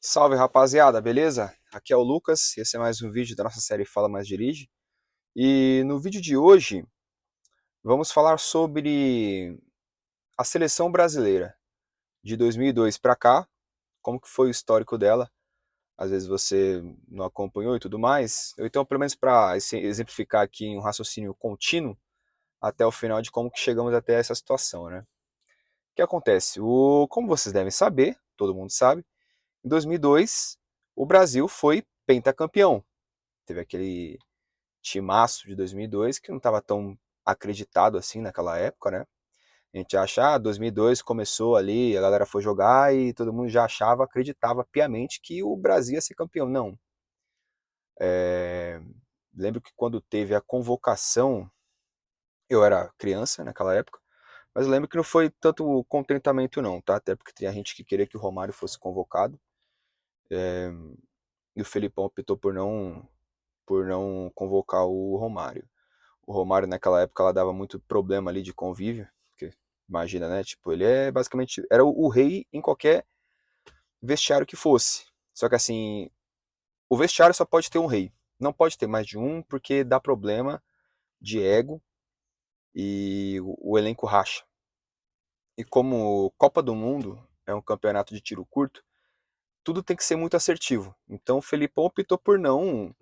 Salve rapaziada, beleza? Aqui é o Lucas, esse é mais um vídeo da nossa série Fala Mais Dirige. E no vídeo de hoje vamos falar sobre a seleção brasileira de 2002 para cá, como que foi o histórico dela. Às vezes você não acompanhou e tudo mais. Eu então, pelo menos para exemplificar aqui em um raciocínio contínuo até o final de como que chegamos até essa situação, né? O que acontece? Como vocês devem saber, todo mundo sabe, em 2002 o Brasil foi pentacampeão. Teve aquele timaço de 2002 que não estava tão acreditado assim naquela época, né? A gente acha, 2002 começou ali, a galera foi jogar e todo mundo já achava, acreditava piamente que o Brasil ia ser campeão. Não. É... Lembro que quando teve a convocação, eu era criança naquela época, mas lembro que não foi tanto contentamento não, tá? Até porque tinha gente que queria que o Romário fosse convocado, e o Felipão optou por não convocar o Romário. O Romário naquela época ela dava muito problema ali de convívio, porque imagina, né? Tipo, ele é basicamente era o rei em qualquer vestiário que fosse. Só que assim, o vestiário só pode ter um rei. Não pode ter mais de um porque dá problema de ego e o elenco racha. E como Copa do Mundo é um campeonato de tiro curto, tudo tem que ser muito assertivo. Então o Felipão optou por não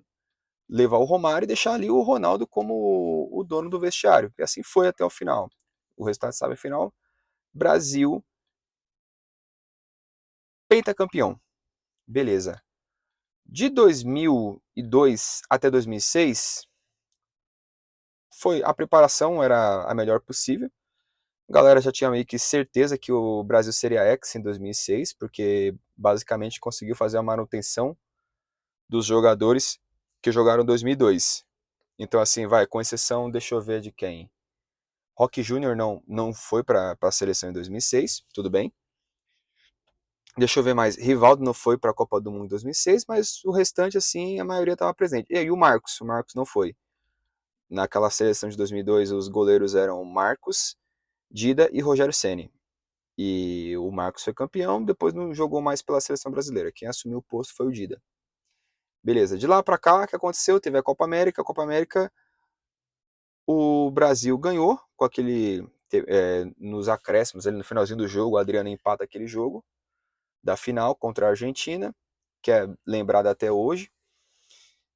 levar o Romário e deixar ali o Ronaldo como o dono do vestiário. E assim foi até o final. O resultado sabe final. Brasil pentacampeão. Beleza. De 2002 até 2006, a preparação era a melhor possível. A galera já tinha meio que certeza que o Brasil seria ex em 2006, porque basicamente conseguiu fazer a manutenção dos jogadores que jogaram em 2002. Então assim, vai, com exceção, deixa eu ver de quem. Roque Júnior não foi para a seleção em 2006, tudo bem. Deixa eu ver mais. Rivaldo não foi para a Copa do Mundo em 2006, mas o restante, assim, a maioria estava presente. E aí o Marcos? O Marcos não foi. Naquela seleção de 2002, os goleiros eram Marcos, Dida e Rogério Ceni. E o Marcos foi campeão, depois não jogou mais pela seleção brasileira. Quem assumiu o posto foi o Dida. Beleza, de lá para cá, o que aconteceu? Teve a Copa América. A Copa América, o Brasil ganhou com aquele. Nos acréscimos, ali no finalzinho do jogo, o Adriano empata aquele jogo da final contra a Argentina, que é lembrada até hoje.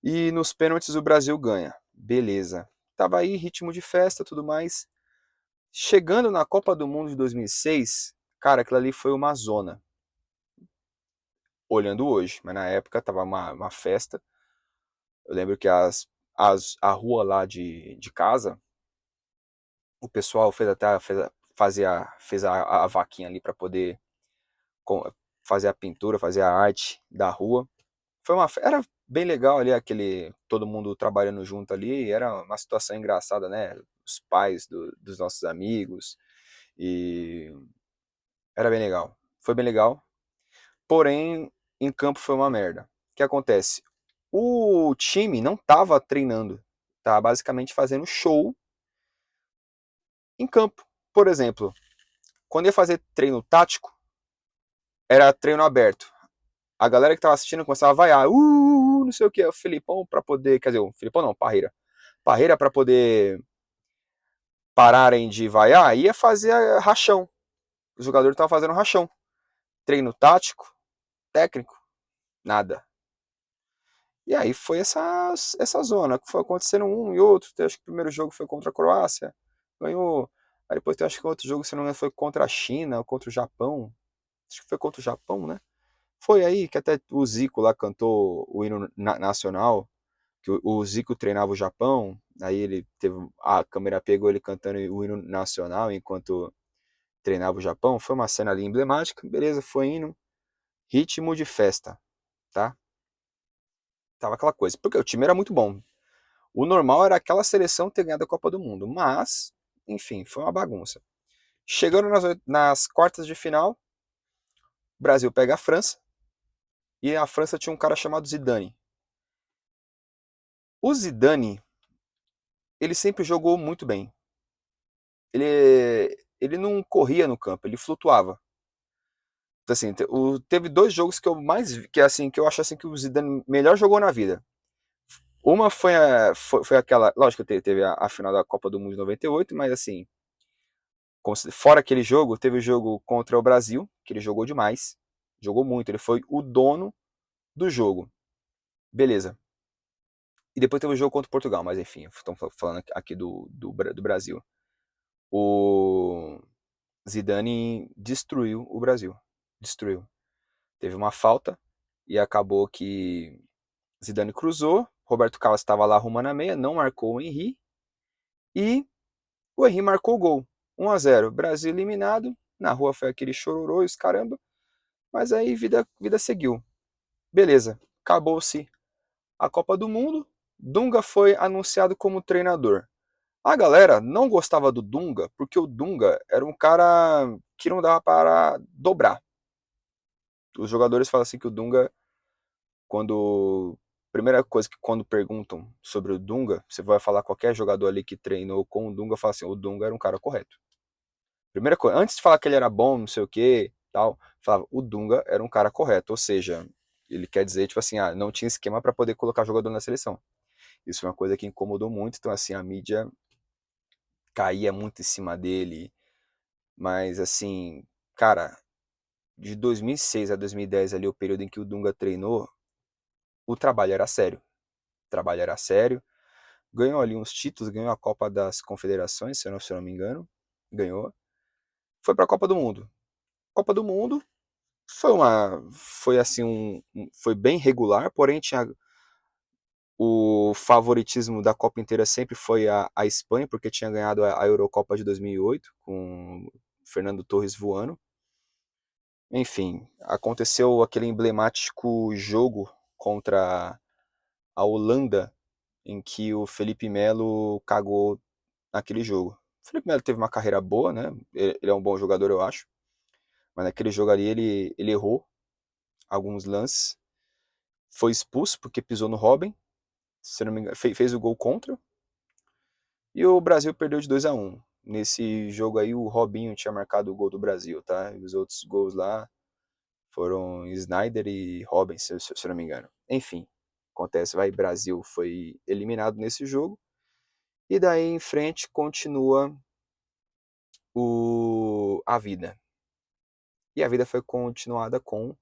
E nos pênaltis o Brasil ganha. Beleza. Tava aí, ritmo de festa, tudo mais. Chegando na Copa do Mundo de 2006, cara, aquilo ali foi uma zona. Olhando hoje, mas na época tava uma festa. Eu lembro que a rua lá de casa, o pessoal fez até fez a vaquinha ali para poder fazer a pintura, fazer a arte da rua. Era bem legal ali, aquele todo mundo trabalhando junto ali, era uma situação engraçada, né? Os pais dos nossos amigos, e era bem legal. Foi bem legal, porém, em campo foi uma merda. O que acontece? O time não tava treinando, tá basicamente fazendo show em campo. Por exemplo, quando ia fazer treino tático, era treino aberto. A galera que tava assistindo começava a vaiar, não sei o que, o Filipão pra poder, quer dizer, o Filipão não, Parreira. Parreira pra poder pararem de vaiar, ia fazer rachão. Os jogadores estavam fazendo rachão. Treino tático, técnico, nada. E aí foi essa zona, que foi acontecendo um e outro. Acho que o primeiro jogo foi contra a Croácia, ganhou. Aí depois acho que o outro jogo, se não me engano, foi contra a China ou contra o Japão. Acho que foi contra o Japão, né? Foi aí que até o Zico lá cantou o hino nacional, que o Zico treinava o Japão, aí ele teve a câmera pegou ele cantando o hino nacional enquanto treinava o Japão. Foi uma cena ali emblemática, beleza, foi indo, ritmo de festa, tá? Tava aquela coisa, porque o time era muito bom. O normal era aquela seleção ter ganhado a Copa do Mundo, mas, enfim, foi uma bagunça. Chegando nas quartas de final, o Brasil pega a França, e a França tinha um cara chamado Zidane. O Zidane, ele sempre jogou muito bem. Ele não corria no campo, ele flutuava. assim, teve dois jogos que eu mais vi, que assim, que eu acho assim que o Zidane melhor jogou na vida. Uma foi aquela, lógico que teve a final da Copa do Mundo de 98, mas assim, fora aquele jogo, teve o jogo contra o Brasil, que ele jogou demais, jogou muito, ele foi o dono do jogo. Beleza. E depois teve o jogo contra Portugal, mas enfim, estamos falando aqui do Brasil. O Zidane destruiu o Brasil. Destruiu. Teve uma falta e acabou que Zidane cruzou, Roberto Carlos estava lá arrumando a meia, não marcou o Henry e o Henry marcou o gol. 1-0, Brasil eliminado. Na rua foi aquele chororô e os caramba, mas aí vida seguiu. Beleza, acabou-se a Copa do Mundo. Dunga foi anunciado como treinador. A galera não gostava do Dunga porque o Dunga era um cara que não dava para dobrar. Os jogadores falam assim que o Dunga, quando primeira coisa que quando perguntam sobre o Dunga, você vai falar qualquer jogador ali que treinou com o Dunga, fala assim, o Dunga era um cara correto. Primeira coisa, antes de falar que ele era bom, não sei o que, tal, falava, o Dunga era um cara correto, ou seja, ele quer dizer, tipo assim, não tinha esquema para poder colocar jogador na seleção. Isso é uma coisa que incomodou muito, então assim, a mídia caía muito em cima dele, mas assim, cara, de 2006 a 2010 ali, o período em que o Dunga treinou, o trabalho era sério. O trabalho era sério, ganhou ali uns títulos, ganhou a Copa das Confederações, se eu não me engano, ganhou. Foi para a Copa do Mundo. Copa do Mundo foi assim foi bem regular, porém tinha o favoritismo da Copa inteira sempre foi a Espanha, porque tinha ganhado a Eurocopa de 2008 com Fernando Torres voando. Enfim, aconteceu aquele emblemático jogo contra a Holanda em que o Felipe Melo cagou naquele jogo. O Felipe Melo teve uma carreira boa, né? Ele é um bom jogador, eu acho. Mas naquele jogo ali ele errou alguns lances. Foi expulso porque pisou no Robin. Se não me engano, fez o gol contra. E o Brasil perdeu de 2-1. Nesse jogo aí, o Robinho tinha marcado o gol do Brasil, tá? E os outros gols lá foram Snyder e Robin, se eu não me engano. Enfim, acontece, vai, Brasil foi eliminado nesse jogo. E daí em frente continua a vida. E a vida foi continuada com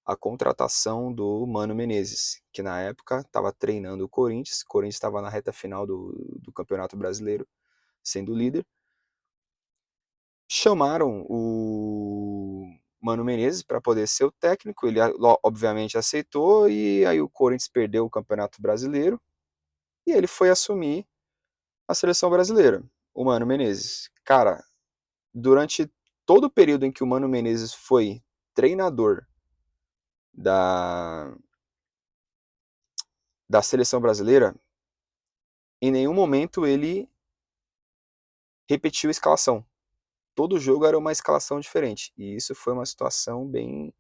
a contratação do Mano Menezes, que na época estava treinando o Corinthians. O Corinthians estava na reta final do Campeonato Brasileiro, sendo líder. Chamaram o Mano Menezes para poder ser o técnico. Ele obviamente aceitou e aí o Corinthians perdeu o Campeonato Brasileiro e ele foi assumir a seleção brasileira, o Mano Menezes. Cara, durante todo o período em que o Mano Menezes foi treinador da, da seleção brasileira, em nenhum momento ele repetiu a escalação. Todo jogo era uma escalação diferente. E isso foi uma situação bem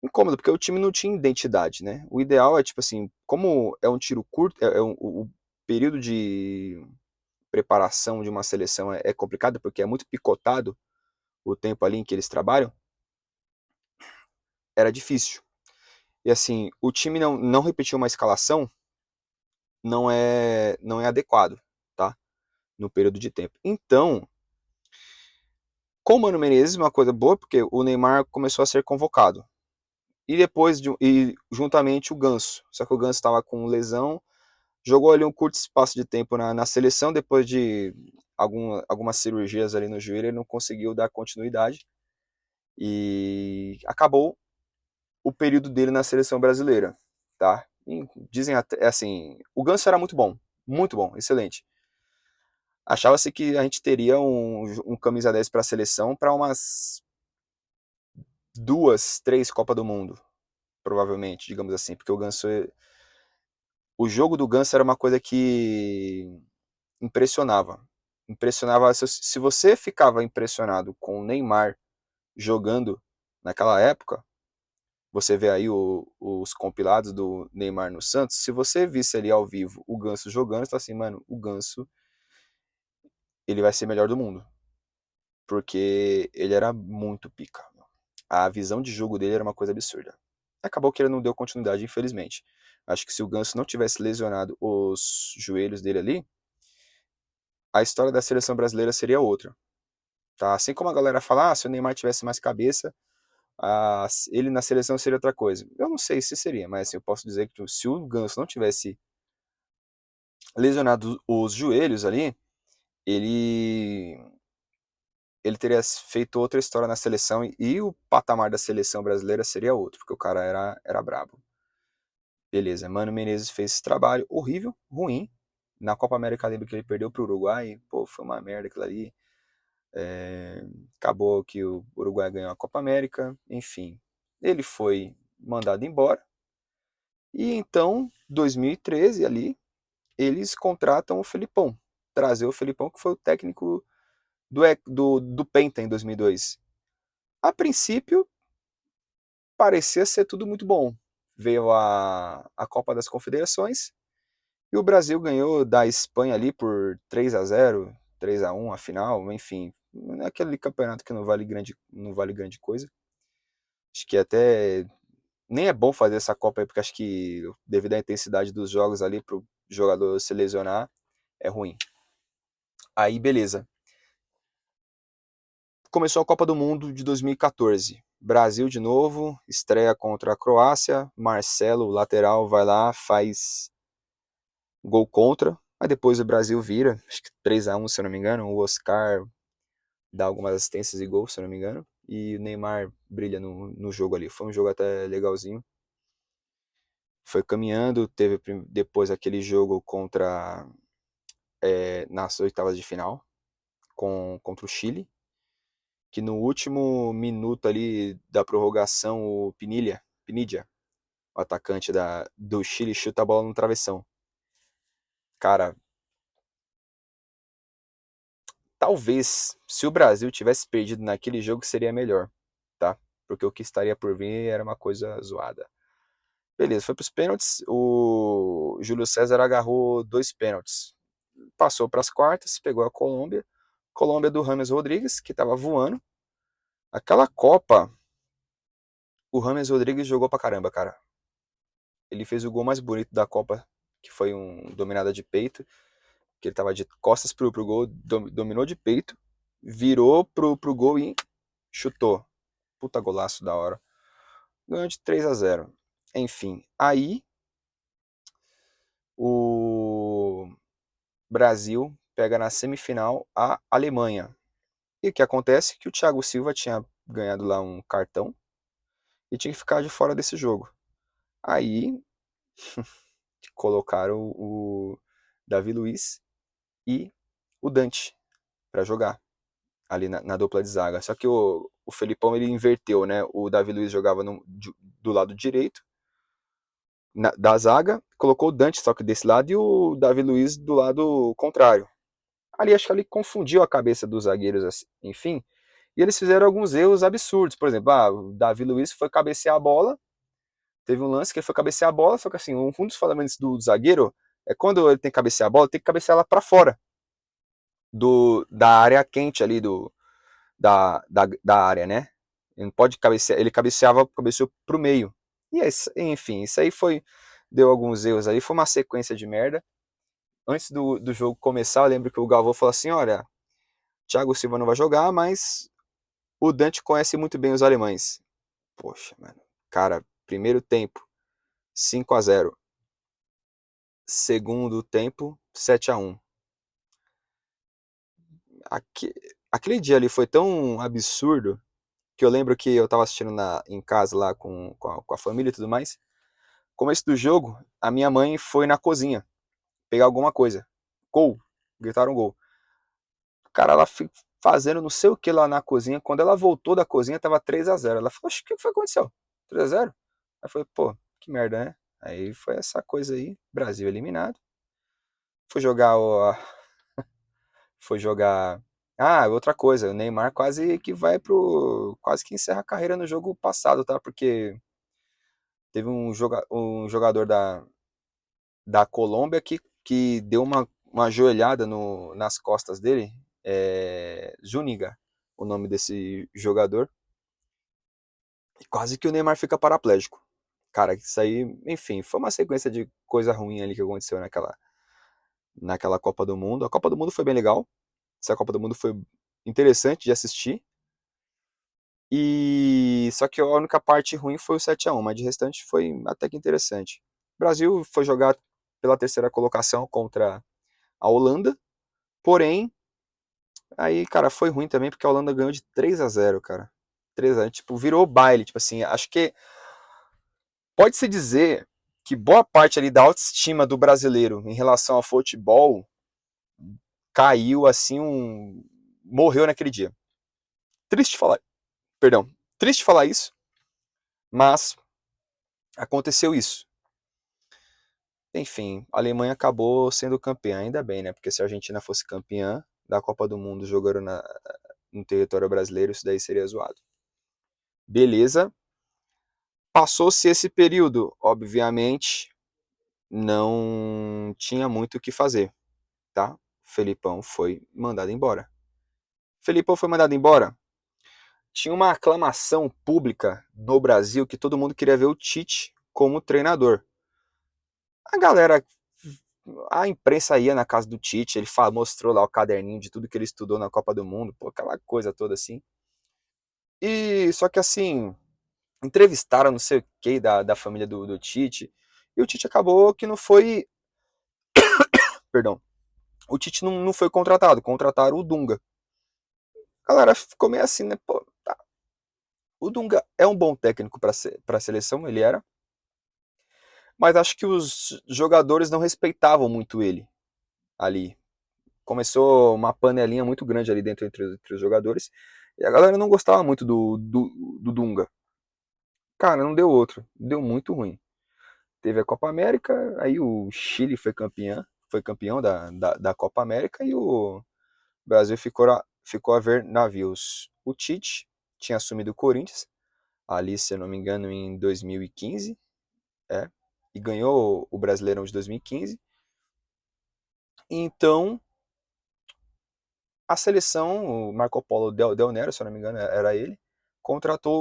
incômoda, porque o time não tinha identidade, né? O ideal é, tipo assim, como é um tiro curto, o período de preparação de uma seleção é complicado, porque é muito picotado o tempo ali em que eles trabalham, era difícil. E assim, o time não repetir uma escalação não é adequado, tá? No período de tempo. Então, com o Mano Menezes, uma coisa boa, porque o Neymar começou a ser convocado. E depois, e juntamente o Ganso. Só que o Ganso estava com lesão, jogou ali um curto espaço de tempo na seleção, depois de algumas cirurgias ali no joelho, ele não conseguiu dar continuidade. E acabou o período dele na seleção brasileira, tá? E dizem até, assim, o Ganso era muito bom, excelente. Achava-se que a gente teria um camisa 10 para a seleção para umas 2, 3 Copas do Mundo, provavelmente, digamos assim, porque o jogo do Ganso era uma coisa que impressionava. Impressionava, se você ficava impressionado com o Neymar jogando naquela época, você vê aí os compilados do Neymar no Santos, se você visse ali ao vivo o Ganso jogando, você tá assim, mano, o Ganso, ele vai ser melhor do mundo. Porque ele era muito pica. A visão de jogo dele era uma coisa absurda. Acabou que ele não deu continuidade, infelizmente. Acho que se o Ganso não tivesse lesionado os joelhos dele ali, a história da seleção brasileira seria outra. Tá? Assim como a galera fala, se o Neymar tivesse mais cabeça, ele na seleção seria outra coisa. Eu não sei se seria, mas assim, eu posso dizer que se o Ganso não tivesse lesionado os joelhos ali, ele ele teria feito outra história na seleção e o patamar da seleção brasileira seria outro, porque o cara era brabo. Beleza, Mano Menezes fez esse trabalho horrível, ruim. Na Copa América, lembro que ele perdeu para o Uruguai, pô, foi uma merda aquilo ali. É, acabou que o Uruguai ganhou a Copa América, enfim. Ele foi mandado embora. E então, 2013 ali, eles contratam o Felipão. Trazer o Felipão, que foi o técnico do Penta em 2002. A princípio, parecia ser tudo muito bom. Veio a Copa das Confederações e o Brasil ganhou da Espanha ali por 3-0, 3-1 a final, enfim. Aquele campeonato que não vale grande coisa. Acho que até nem é bom fazer essa Copa aí, porque acho que devido à intensidade dos jogos ali para o jogador se lesionar, é ruim. Aí, beleza. Começou a Copa do Mundo de 2014. Brasil de novo, estreia contra a Croácia. Marcelo, lateral, vai lá, faz gol contra. Aí depois o Brasil vira, acho que 3-1, se eu não me engano. O Oscar dá algumas assistências e gols, se eu não me engano. E o Neymar brilha no jogo ali. Foi um jogo até legalzinho. Foi caminhando, teve depois aquele jogo nas oitavas de final, contra o Chile, que no último minuto ali da prorrogação, o Pinilla, o atacante do Chile, chuta a bola no travessão. Cara, talvez, se o Brasil tivesse perdido naquele jogo, seria melhor, tá? Porque o que estaria por vir era uma coisa zoada. Beleza, foi para os pênaltis. O Júlio César agarrou 2 pênaltis. Passou para as quartas, pegou a Colômbia. Colômbia do James Rodrigues, que estava voando. Aquela Copa, o James Rodrigues jogou pra caramba, cara. Ele fez o gol mais bonito da Copa, que foi um dominada de peito, que ele tava de costas pro gol, dominou de peito, virou pro gol e chutou. Puta golaço da hora. Ganhou de 3-0. Enfim, aí o Brasil pega na semifinal a Alemanha. E o que acontece? Que o Thiago Silva tinha ganhado lá um cartão e tinha que ficar de fora desse jogo. Aí colocaram o Davi Luiz e o Dante para jogar ali na dupla de zaga. Só que o Felipão ele inverteu, né? O Davi Luiz jogava do lado direito da zaga, colocou o Dante só que desse lado e o Davi Luiz do lado contrário. Ali acho que ele confundiu a cabeça dos zagueiros, assim, enfim. E eles fizeram alguns erros absurdos. Por exemplo, o Davi Luiz foi cabecear a bola. Teve um lance que ele foi cabecear a bola, só que assim, um dos fundamentos do zagueiro é quando ele tem que cabecear a bola, tem que cabecear ela para fora da área quente ali da área, né? Ele não pode cabecear, ele cabeceou pro meio. E enfim, isso aí deu alguns erros aí, foi uma sequência de merda. Antes do jogo começar, eu lembro que o Galvão falou assim: olha, Thiago Silva não vai jogar, mas o Dante conhece muito bem os alemães. Poxa, mano. Cara, primeiro tempo, 5-0. Segundo tempo, 7-1. Aque- Aquele dia ali foi tão absurdo que eu lembro que eu tava assistindo em casa lá com a família e tudo mais. Começo do jogo, a minha mãe foi na cozinha pegar alguma coisa. Gol. Gritaram gol. Cara, ela fazendo não sei o que lá na cozinha. Quando ela voltou da cozinha, tava 3-0. Ela falou, o que foi que aconteceu? 3-0? Aí foi, pô, que merda, né? Aí foi essa coisa aí, Brasil eliminado. Foi jogar Foi jogar. Ah, outra coisa, o Neymar quase que vai pro. Quase que encerra a carreira no jogo passado, tá? Porque teve um jogador da Colômbia que deu uma joelhada nas costas dele. Zúñiga, o nome desse jogador. E quase que o Neymar fica paraplégico. Cara, isso aí, enfim, foi uma sequência de coisa ruim ali que aconteceu naquela Copa do Mundo. A Copa do Mundo foi bem legal. Essa Copa do Mundo foi interessante de assistir. E só que a única parte ruim foi o 7-1, mas de restante foi até que interessante. O Brasil foi jogar pela terceira colocação contra a Holanda, porém, aí, cara, foi ruim também porque a Holanda ganhou de 3-0, cara. 3-0, tipo, virou baile, tipo assim, acho que pode-se dizer que boa parte ali da autoestima do brasileiro em relação ao futebol caiu assim, morreu naquele dia. Triste falar, perdão, triste falar isso, mas aconteceu isso. Enfim, a Alemanha acabou sendo campeã, ainda bem, né? Porque se a Argentina fosse campeã da Copa do Mundo jogando no território brasileiro, isso daí seria zoado. Beleza. Passou-se esse período, obviamente, não tinha muito o que fazer, tá? Felipão foi mandado embora. Felipão foi mandado embora. Tinha uma aclamação pública no Brasil que todo mundo queria ver o Tite como treinador. A galera, a imprensa ia na casa do Tite, ele mostrou lá o caderninho de tudo que ele estudou na Copa do Mundo, pô, aquela coisa toda assim. E só que assim, entrevistaram não sei o que da família do Tite, e o Tite acabou que não foi. Perdão. O Tite não foi contratado, contrataram o Dunga. A galera ficou meio assim, né? Pô, tá. O Dunga é um bom técnico para a seleção, ele era. Mas acho que os jogadores não respeitavam muito ele ali. Começou uma panelinha muito grande ali dentro entre os jogadores. E a galera não gostava muito do Dunga. Cara, não deu outro. Deu muito ruim. Teve a Copa América, aí o Chile foi campeão da Copa América e o Brasil ficou a ver navios. O Tite tinha assumido o Corinthians, ali, se eu não me engano, em 2015, é, e ganhou o Brasileirão de 2015. Então, a seleção, o Marco Polo Del Nero, se eu não me engano, era ele,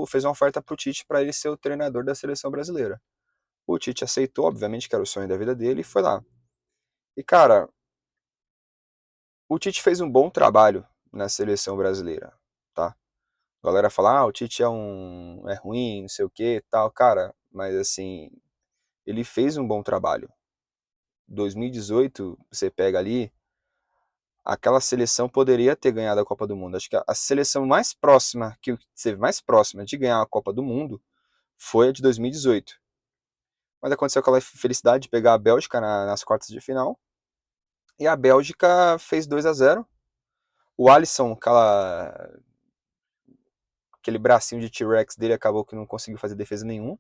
fez uma oferta para o Tite para ele ser o treinador da seleção brasileira. O Tite aceitou, obviamente, que era o sonho da vida dele, e foi lá. E, cara, o Tite fez um bom trabalho na seleção brasileira, tá? A galera fala, o Tite é ruim, não sei o que, tal, cara, mas assim, ele fez um bom trabalho. 2018, você pega ali, aquela seleção poderia ter ganhado a Copa do Mundo. Acho que a seleção mais próxima, que esteve mais próxima de ganhar a Copa do Mundo, foi a de 2018. Mas aconteceu aquela felicidade de pegar a Bélgica nas quartas de final, e a Bélgica fez 2-0. O Alisson, aquele bracinho de T-Rex dele, acabou que não conseguiu fazer defesa nenhuma.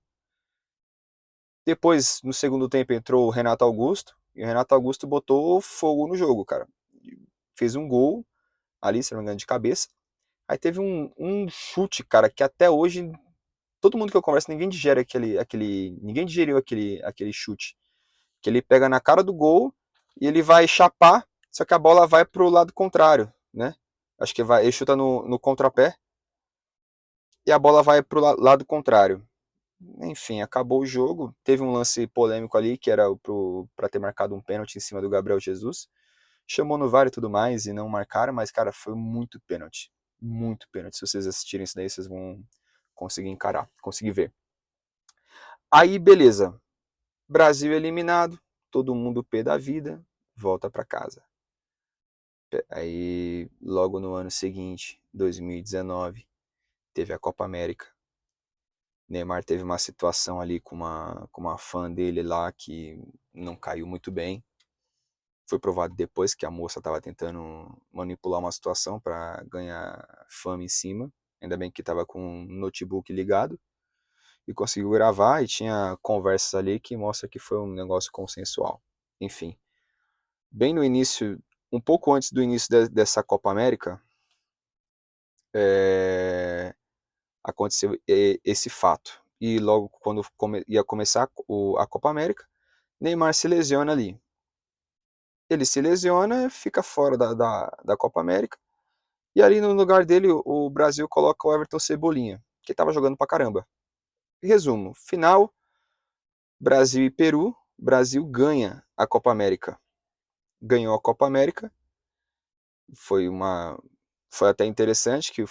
Depois, no segundo tempo, entrou o Renato Augusto. E o Renato Augusto botou fogo no jogo, cara. Fez um gol ali, se não me engano, de cabeça. Aí teve um chute, cara, que até hoje, todo mundo que eu converso, ninguém digeriu aquele chute. Que ele pega na cara do gol e ele vai chapar, só que a bola vai pro lado contrário, né? Acho que ele chuta no contrapé e a bola vai pro lado contrário. Enfim, acabou o jogo. Teve um lance polêmico ali, que era para ter marcado um pênalti em cima do Gabriel Jesus. Chamou no VAR e tudo mais e não marcaram, mas, cara, foi muito pênalti. Muito pênalti. Se vocês assistirem isso daí, vocês vão conseguir encarar, conseguir ver. Aí, beleza. Brasil eliminado, todo mundo pé da vida, volta para casa. Aí, logo no ano seguinte, 2019, teve a Copa América. Neymar teve uma situação ali com uma fã dele lá que não caiu muito bem. Foi provado depois que a moça estava tentando manipular uma situação para ganhar fama em cima. Ainda bem que estava com um notebook ligado e conseguiu gravar e tinha conversas ali que mostra que foi um negócio consensual. Enfim, bem no início, um pouco antes do início dessa Copa América, é, aconteceu esse fato. E logo quando ia começar a Copa América, Neymar se lesiona ali. Ele se lesiona, fica fora da Copa América. E ali no lugar dele, o Brasil coloca o Everton Cebolinha, que estava jogando pra caramba. Resumo, final, Brasil e Peru, Brasil ganha a Copa América. Ganhou a Copa América, foi até interessante, que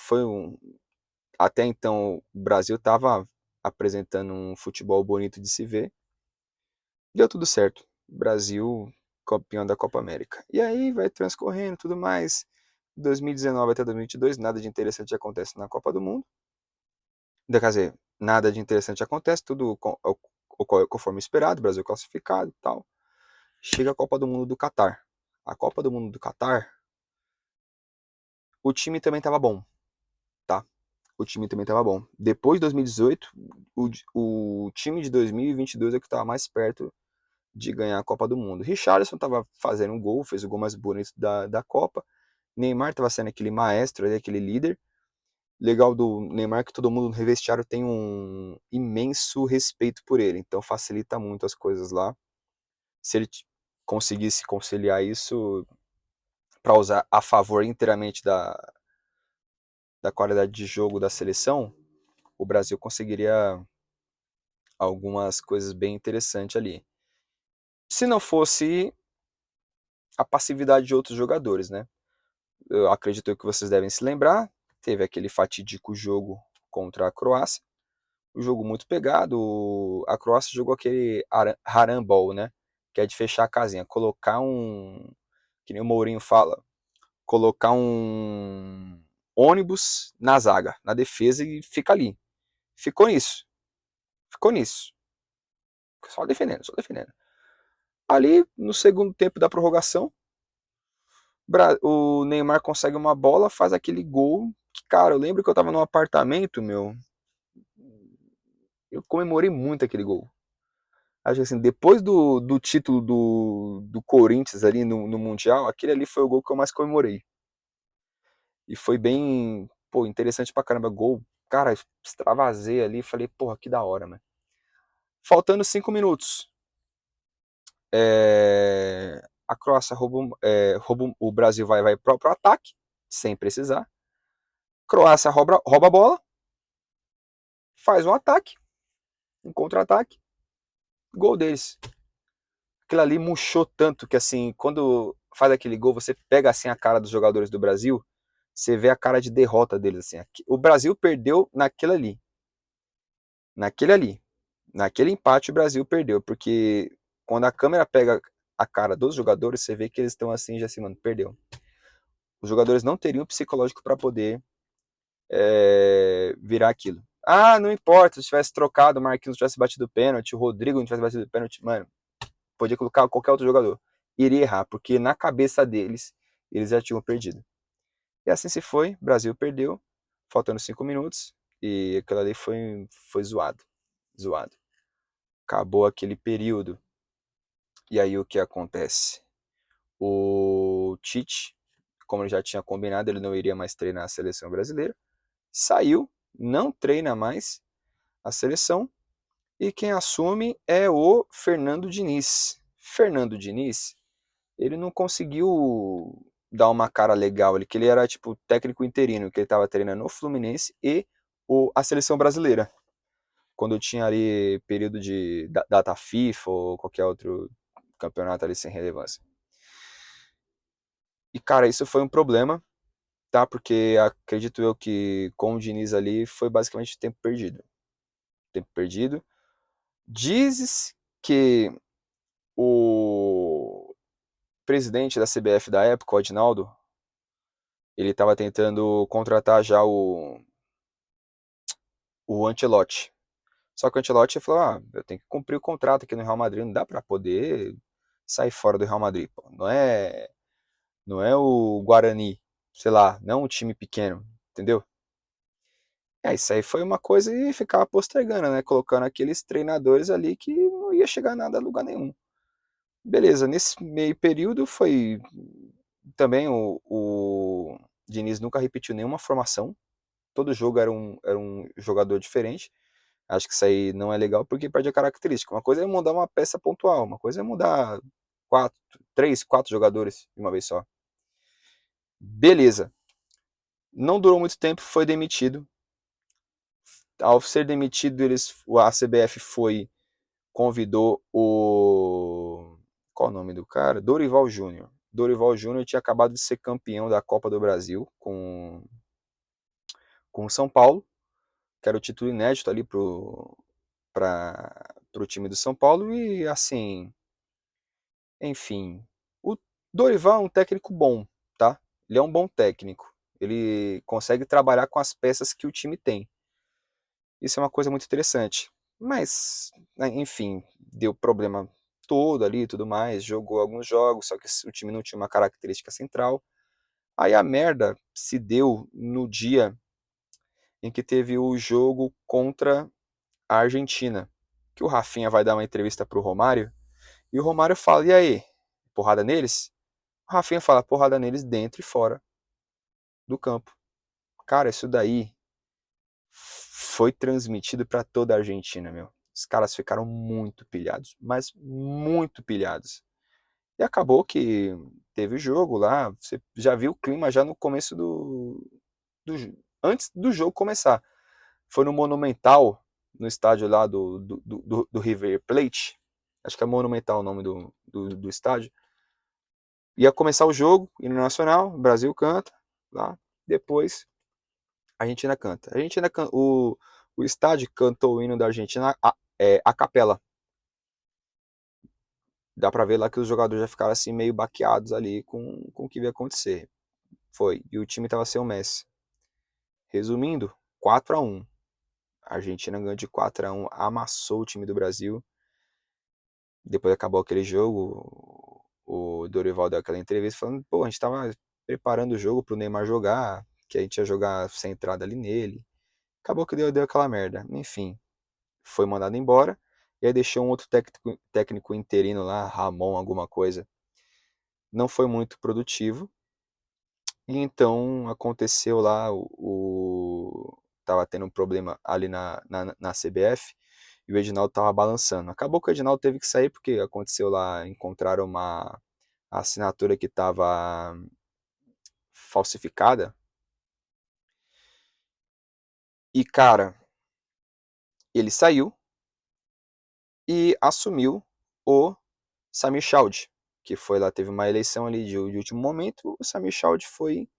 até então o Brasil estava apresentando um futebol bonito de se ver. Deu tudo certo. Brasil campeão da Copa América. E aí vai transcorrendo tudo mais. 2019 até 2022, nada de interessante acontece na Copa do Mundo. Quer dizer, nada de interessante acontece, tudo ocorre conforme esperado, Brasil classificado e tal. Chega a Copa do Mundo do Catar. A Copa do Mundo do Catar, o time também estava bom, tá? O time também estava bom. Depois de 2018, o time de 2022 é o que estava mais perto de ganhar a Copa do Mundo. Richarlison estava fazendo um gol, fez o gol mais bonito da Copa. Neymar estava sendo aquele maestro, aquele líder. Legal do Neymar que todo mundo no vestiário tem um imenso respeito por ele, então facilita muito as coisas lá. Se ele conseguisse conciliar isso para usar a favor inteiramente da qualidade de jogo da seleção, o Brasil conseguiria algumas coisas bem interessantes ali. Se não fosse a passividade de outros jogadores, né? Eu acredito que vocês devem se lembrar, teve aquele fatídico jogo contra a Croácia, um jogo muito pegado, a Croácia jogou aquele harambol, né? Que é de fechar a casinha, colocar que nem o Mourinho fala, colocar um ônibus na zaga, na defesa e fica ali. Ficou nisso. Ficou nisso. Só defendendo, só defendendo. Ali, no segundo tempo da prorrogação, o Neymar consegue uma bola, faz aquele gol. Que, cara, eu lembro que eu tava num apartamento, meu. Eu comemorei muito aquele gol. Acho que assim, depois do título do Corinthians ali no Mundial, aquele ali foi o gol que eu mais comemorei. E foi bem, pô, interessante pra caramba. Gol, cara, extravasei ali, falei, porra, que da hora, mano. Faltando 5 minutos. A Croácia o Brasil vai pro ataque, sem precisar. Croácia rouba a bola, faz um ataque, um contra-ataque, gol deles. Aquilo ali murchou tanto que assim, quando faz aquele gol, você pega assim a cara dos jogadores do Brasil, você vê a cara de derrota deles assim. O Brasil perdeu naquele ali. Naquele ali. Naquele empate o Brasil perdeu, porque quando a câmera pega a cara dos jogadores, você vê que eles estão assim, já assim, mano, perdeu. Os jogadores não teriam psicológico para poder virar aquilo. Ah, não importa, se tivesse trocado, o Marquinhos tivesse batido pênalti, o Rodrigo não tivesse batido pênalti, mano, podia colocar qualquer outro jogador. Iria errar, porque na cabeça deles, eles já tinham perdido. E assim se foi, o Brasil perdeu, faltando 5 minutos, e aquilo ali foi zoado. Zoado. Acabou aquele período. E aí o que acontece? O Tite, como ele já tinha combinado, ele não iria mais treinar a seleção brasileira, saiu, não treina mais a seleção, e quem assume é o Fernando Diniz. Fernando Diniz, ele não conseguiu dar uma cara legal, que ele era tipo técnico interino, que ele estava treinando o Fluminense e a seleção brasileira. Quando eu tinha ali período de data FIFA ou qualquer outro campeonato ali sem relevância. E cara, isso foi um problema, tá? Porque acredito eu que com o Diniz ali foi basicamente tempo perdido. Tempo perdido. Dizes que o presidente da CBF da época, o Adinaldo, ele estava tentando contratar já o Ancelotti. Só que o Ancelotti falou, eu tenho que cumprir o contrato aqui no Real Madrid, não dá para poder sair fora do Real Madrid. Pô. Não é o Guarani, sei lá, não é um time pequeno, entendeu? Isso aí foi uma coisa e ficava postergando, né? Colocando aqueles treinadores ali que não ia chegar nada a lugar nenhum. Beleza, nesse meio período foi também o Diniz nunca repetiu nenhuma formação. Todo jogo era um jogador diferente. Acho que isso aí não é legal porque perde a característica. Uma coisa é mudar uma peça pontual, uma coisa é mudar 4 jogadores de uma vez só. Beleza. Não durou muito tempo, foi demitido. Ao ser demitido, a CBF convidou o... Qual o nome do cara? Dorival Júnior. Dorival Júnior tinha acabado de ser campeão da Copa do Brasil com o São Paulo, que era o título inédito ali para o time do São Paulo. E assim, enfim, o Dorival é um técnico bom, tá? Ele é um bom técnico. Ele consegue trabalhar com as peças que o time tem. Isso é uma coisa muito interessante. Mas, né, enfim, deu problema todo ali e tudo mais. Jogou alguns jogos, só que o time não tinha uma característica central. Aí a merda se deu no dia em que teve o jogo contra a Argentina. Que o Rafinha vai dar uma entrevista pro Romário. E o Romário fala: e aí? Porrada neles? O Rafinha fala: porrada neles dentro e fora do campo. Cara, isso daí foi transmitido para toda a Argentina, meu. Os caras ficaram muito pilhados, mas muito pilhados. E acabou que teve o jogo lá, você já viu o clima já no começo do antes do jogo começar. Foi no Monumental, no estádio lá do River Plate. Acho que é Monumental o nome do estádio. Ia começar o jogo, hino nacional, o Brasil canta lá. Depois a Argentina canta. A Argentina o estádio cantou o hino da Argentina a capela. Dá pra ver lá que os jogadores já ficaram assim meio baqueados ali com o que ia acontecer. Foi. E o time tava sem o Messi. Resumindo, 4-1. A Argentina ganhou de 4-1, amassou o time do Brasil. Depois acabou aquele jogo, o Dorival deu aquela entrevista falando: pô, a gente tava preparando o jogo pro Neymar jogar, que a gente ia jogar centrado ali nele. Acabou que deu aquela merda. Enfim, foi mandado embora. E aí deixou um outro técnico interino lá, Ramon alguma coisa. Não foi muito produtivo. E então aconteceu lá, tava tendo um problema ali na CBF e o Edinaldo tava balançando. Acabou que o Edinaldo teve que sair porque aconteceu lá, encontraram uma assinatura que estava falsificada. E cara, ele saiu e assumiu o Samir Chaud, que foi lá, teve uma eleição ali de último momento, o Samir Chaud foi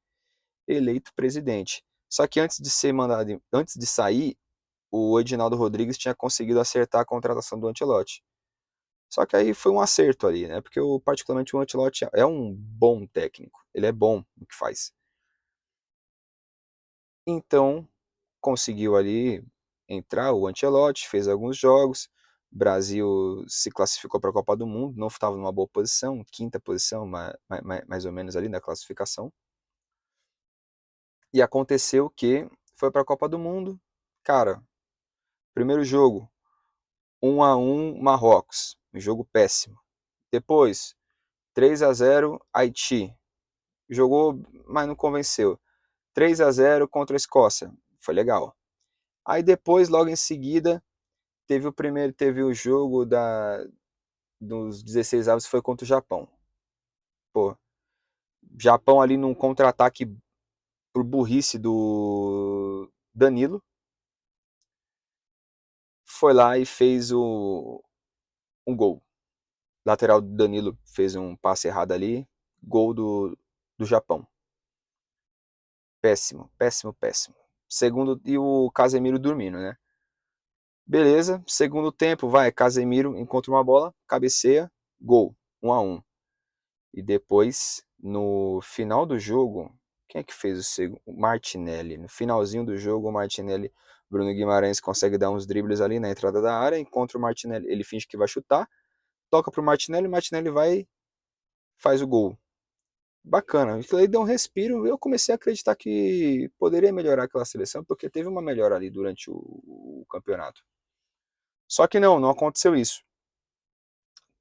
eleito presidente. Só que antes de ser mandado, antes de sair, o Edinaldo Rodrigues tinha conseguido acertar a contratação do Ancelotti. Só que aí foi um acerto ali, né? Porque particularmente o Ancelotti é um bom técnico, ele é bom no que faz. Então, conseguiu ali entrar o Ancelotti, fez alguns jogos, o Brasil se classificou para a Copa do Mundo, não estava numa boa posição, quinta posição, mais ou menos ali na classificação. E aconteceu que foi para a Copa do Mundo, cara, primeiro jogo, 1-1 Marrocos, um jogo péssimo. Depois, 3-0 Haiti, jogou, mas não convenceu. 3-0 contra a Escócia, foi legal. Aí depois, logo em seguida, teve o jogo dos 16 avos, foi contra o Japão. Pô, Japão ali num contra-ataque por burrice do Danilo, foi lá e fez um gol. Lateral do Danilo fez um passe errado ali, gol do Japão. Péssimo, péssimo, péssimo. Segundo, e o Casemiro dormindo, né? Beleza, segundo tempo, vai, Casemiro encontra uma bola, cabeceia, gol, 1-1. E depois, no final do jogo, quem é que fez o segundo? O Martinelli. No finalzinho do jogo, o Martinelli, Bruno Guimarães consegue dar uns dribles ali na entrada da área, encontra o Martinelli, ele finge que vai chutar, toca pro Martinelli, o Martinelli vai e faz o gol. Bacana, aquilo aí deu um respiro, eu comecei a acreditar que poderia melhorar aquela seleção, porque teve uma melhora ali durante o campeonato. Só que não aconteceu isso.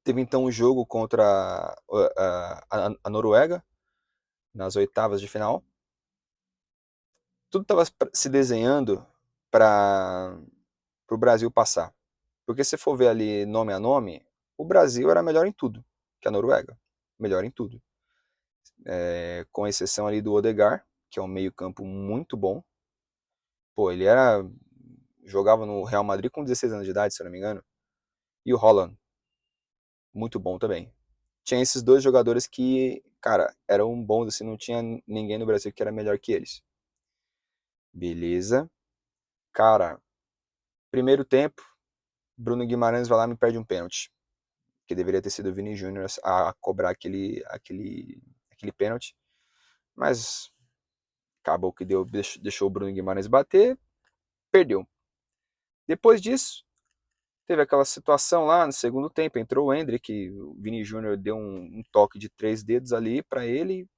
Teve então um jogo contra a Noruega, nas oitavas de final. Tudo estava se desenhando para o Brasil passar. Porque se for ver ali nome a nome, o Brasil era melhor em tudo que a Noruega. Melhor em tudo. Com exceção ali do Odegaard, que é um meio campo muito bom. Pô, ele era jogava no Real Madrid com 16 anos de idade, se eu não me engano. E o Haaland, muito bom também. Tinha esses dois jogadores que, cara, eram bons, assim, não tinha ninguém no Brasil que era melhor que eles. Beleza. Cara, primeiro tempo, Bruno Guimarães vai lá e me perde um pênalti. Que deveria ter sido o Vini Júnior a cobrar aquele pênalti. Mas acabou que deixou o Bruno Guimarães bater, perdeu. Depois disso, teve aquela situação lá no segundo tempo, entrou o Endrick, o Vini Júnior deu um toque de 3 dedos ali para ele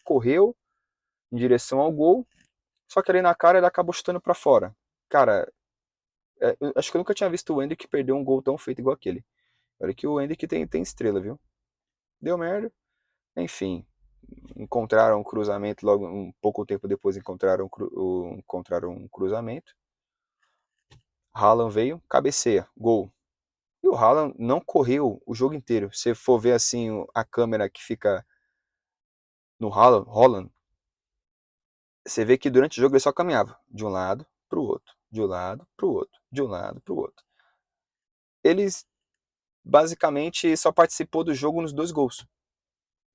correu em direção ao gol, só que ali na cara ele acabou chutando para fora. Cara, eu acho que eu nunca tinha visto o Endrick perder um gol tão feito igual aquele. Olha que o Endrick tem estrela, viu? Deu merda. Enfim, encontraram um cruzamento logo um pouco tempo depois encontraram um cruzamento. Haaland veio, cabeceia, gol. E o Haaland não correu o jogo inteiro. Se for ver assim a câmera que fica no Haaland, você vê que durante o jogo ele só caminhava de um lado para o outro, de um lado para o outro, de um lado para o outro. Ele basicamente só participou do jogo nos 2 gols.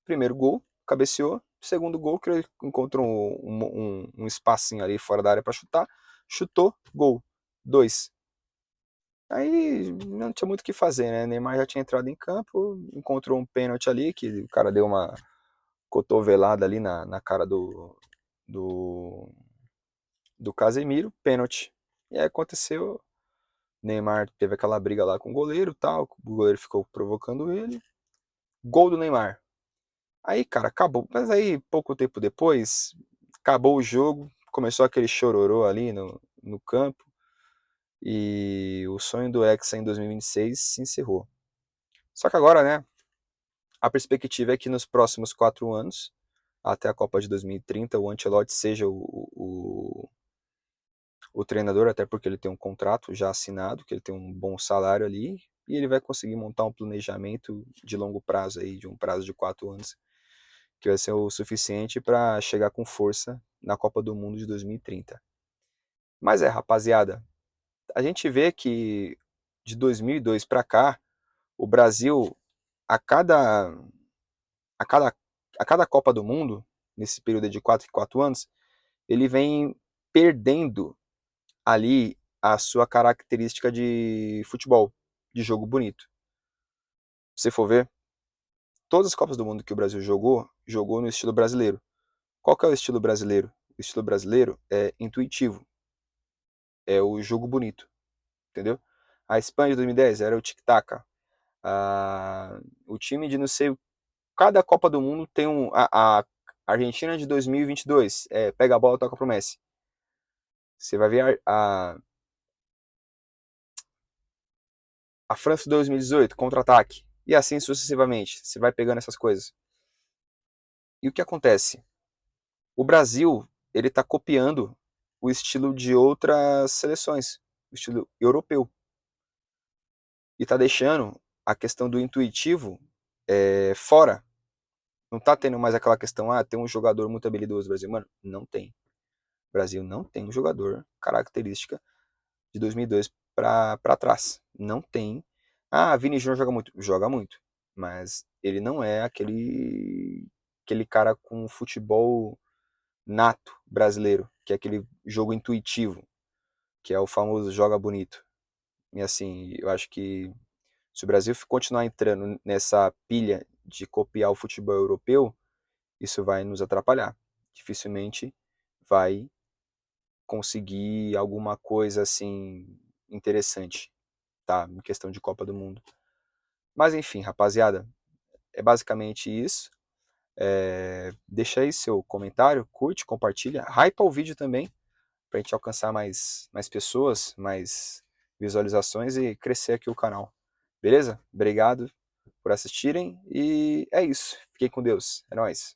Primeiro gol, cabeceou. Segundo gol, que ele encontrou um espacinho ali fora da área para chutar. Chutou, gol. 2. Aí não tinha muito o que fazer, né? Neymar já tinha entrado em campo, encontrou um pênalti ali, que o cara deu uma cotovelada ali na cara do, do Casemiro, pênalti. E aí aconteceu, Neymar teve aquela briga lá com o goleiro, tal, o goleiro ficou provocando ele. Gol do Neymar. Aí, cara, acabou. Mas aí, pouco tempo depois, acabou o jogo, começou aquele chororô ali no campo, e o sonho do Hexa em 2026 se encerrou. Só que agora, né, a perspectiva é que nos próximos 4 anos, até a Copa de 2030, o Ancelotti seja o treinador, até porque ele tem um contrato já assinado, que ele tem um bom salário ali, e ele vai conseguir montar um planejamento de longo prazo aí, de um prazo de 4 anos, que vai ser o suficiente para chegar com força na Copa do Mundo de 2030. Mas rapaziada, a gente vê que de 2002 para cá, o Brasil, a cada, a cada, a cada Copa do Mundo, nesse período de 4 em 4 anos, ele vem perdendo ali a sua característica de futebol, de jogo bonito. Se você for ver, todas as Copas do Mundo que o Brasil jogou no estilo brasileiro. Qual que é o estilo brasileiro? O estilo brasileiro é intuitivo, é o jogo bonito, entendeu? A Espanha de 2010 era o tic-tac. O time de não sei, cada Copa do Mundo tem a Argentina de 2022, pega a bola e toca pro Messi. Você vai ver a França de 2018, contra-ataque. E assim sucessivamente. Você vai pegando essas coisas. E o que acontece? O Brasil, ele está copiando o estilo de outras seleções, o estilo europeu. E está deixando a questão do intuitivo fora. Não está tendo mais aquela questão, tem um jogador muito habilidoso no Brasil. Mano, não tem. O Brasil não tem um jogador característica de 2002 para trás. Não tem. Vini Júnior joga muito. Joga muito. Mas ele não é aquele cara com futebol nato brasileiro, que é aquele jogo intuitivo, que é o famoso joga bonito. E assim, eu acho que se o Brasil continuar entrando nessa pilha de copiar o futebol europeu, isso vai nos atrapalhar. Dificilmente vai conseguir alguma coisa assim interessante, tá? Em questão de Copa do Mundo. Mas enfim, rapaziada, é basicamente isso. Deixa aí seu comentário, curte, compartilha, hypa o vídeo também, pra gente alcançar mais pessoas, mais visualizações e crescer aqui o canal. Beleza? Obrigado por assistirem e é isso. Fiquem com Deus. É nóis.